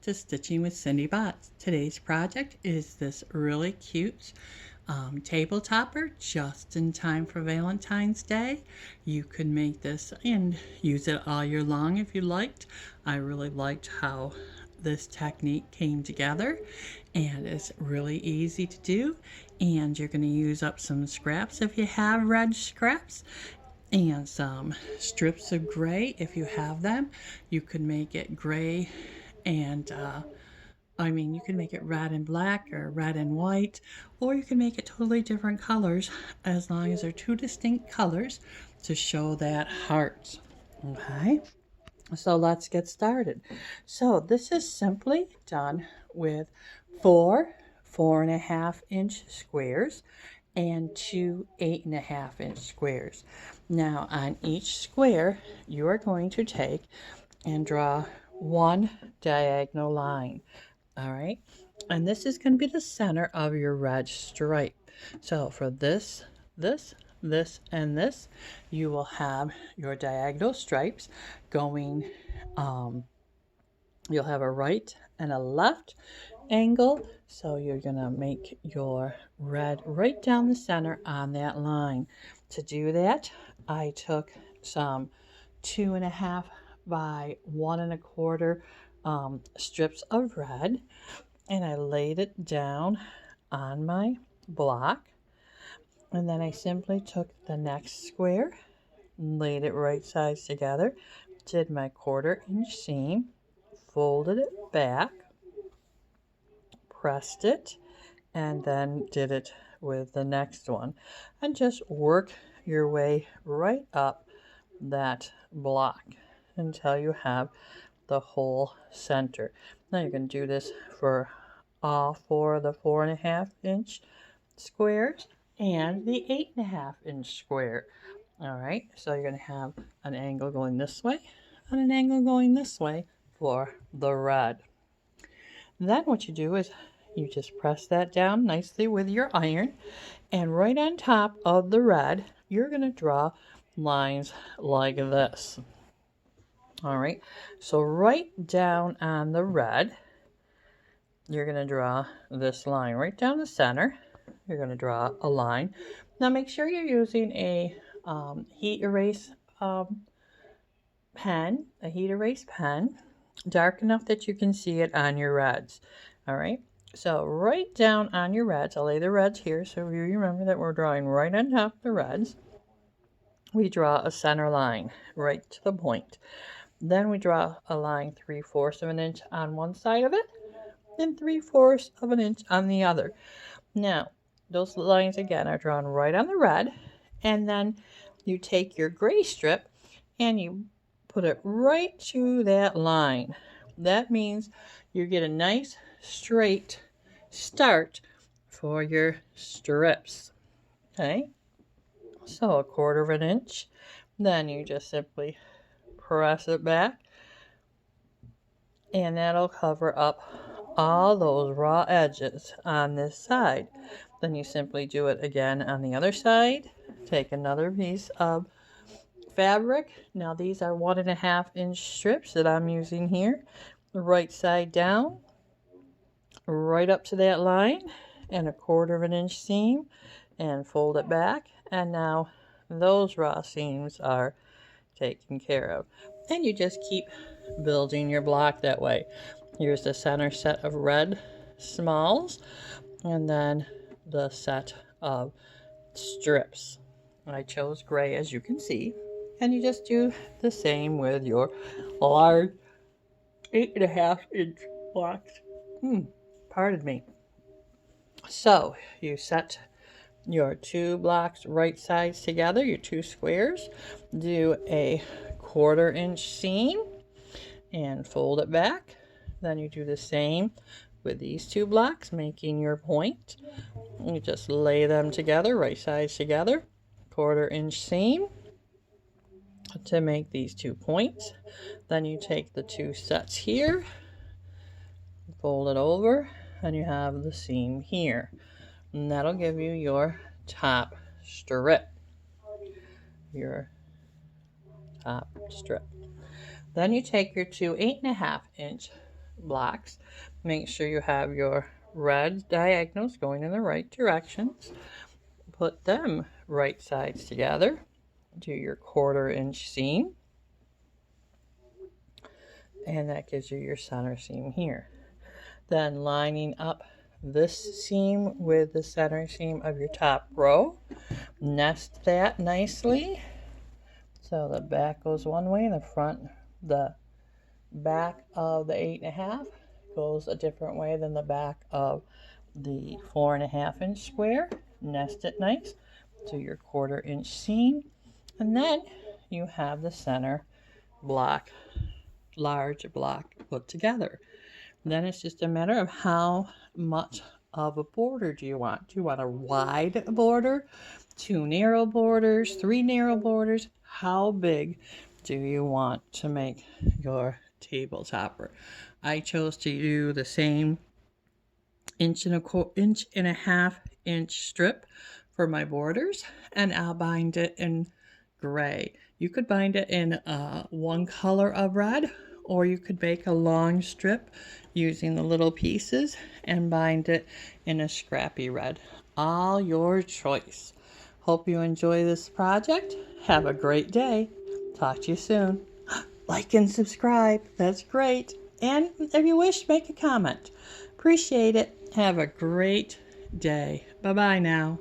to Stitching with Cindy Botts. Today's project is this really cute table topper just in time for Valentine's Day. You could make this and use it all year long if you liked. I really liked how this technique came together, and it's really easy to do. And you're going to use up some scraps if you have red scraps, and some strips of gray if you have them. You could make it gray and you can make it red and black or red and white, or you can make it totally different colors as long as they're two distinct colors to show that heart. Okay, so let's get started. So this is simply done with 4.5 inch squares and 2 8.5 inch squares. Now on each square you are going to take and draw one diagonal line. All right, and this is going to be the center of your red stripe. So for this, and this, you will have your diagonal stripes going, you'll have a right and a left angle. So you're going to make your red right down the center on that line. To do that, I took some 2.5 by 1.25 strips of red, and I laid it down on my block, and then I simply took the next square, laid it right sides together, did my 1/4 inch seam, folded it back, pressed it, and then did it with the next one, and just work your way right up that block until you have the whole center. Now you're going to do this for all 4 of the 4.5 inch squares and the 8.5 inch square. All right, so you're going to have an angle going this way and an angle going this way for the red. Then what you do is you just press that down nicely with your iron, and right on top of the red you're going to draw lines like this. All right, so right down on the red, you're going to draw this line right down the center. You're going to draw a line. Now make sure you're using a heat erase pen, dark enough that you can see it on your reds. All right, so right down on your reds, I'll lay the reds here so you remember that we're drawing right on top of the reds. We draw a center line right to the point. Then we draw a line 3/4 of an inch on one side of it and 3/4 of an inch on the other. Now, those lines again are drawn right on the red, and then you take your gray strip and you put it right to that line. That means you get a nice straight start for your strips. Okay, so 1/4 of an inch. Then you just simply press it back, and that'll cover up all those raw edges on this side. Then you simply do it again on the other side. Take another piece of fabric. Now these are 1.5 inch strips that I'm using here. Right side down, right up to that line, and 1/4 of an inch seam, and fold it back. And now those raw seams are taken care of, and you just keep building your block that way. Here's the center set of red smalls, and then the set of strips. I chose gray, as you can see, and you just do the same with your large 8.5 inch blocks. Pardon me. So you set your 2 blocks right sides together, your 2 squares, do a 1/4 inch seam and fold it back. Then you do the same with these 2 blocks, making your point. You just lay them together, right sides together, 1/4 inch seam to make these 2 points. Then you take the 2 sets here, fold it over, and you have the seam here. And that'll give you your top strip. Your top strip. Then you take your 2 8.5 inch blocks. Make sure you have your red diagonals going in the right directions. Put them right sides together. Do your 1/4 inch seam. And that gives you your center seam here. Then lining up this seam with the center seam of your top row, nest that nicely. So the back goes one way and the back of the 8.5 goes a different way than the back of the 4.5 inch square. Nest it nice. Do your 1/4 inch seam, and then you have the center block, large block put together. Then it's just a matter of how much of a border do you want. Do you want a wide border, 2 narrow borders, 3 narrow borders? How big do you want to make your table topper? I chose to do the same inch and a half inch strip for my borders, and I'll bind it in gray. You could bind it in one color of red, or you could make a long strip using the little pieces and bind it in a scrappy red. All your choice. Hope you enjoy this project. Have a great day. Talk to you soon. Like and subscribe. That's great. And if you wish, make a comment. Appreciate it. Have a great day. Bye-bye now.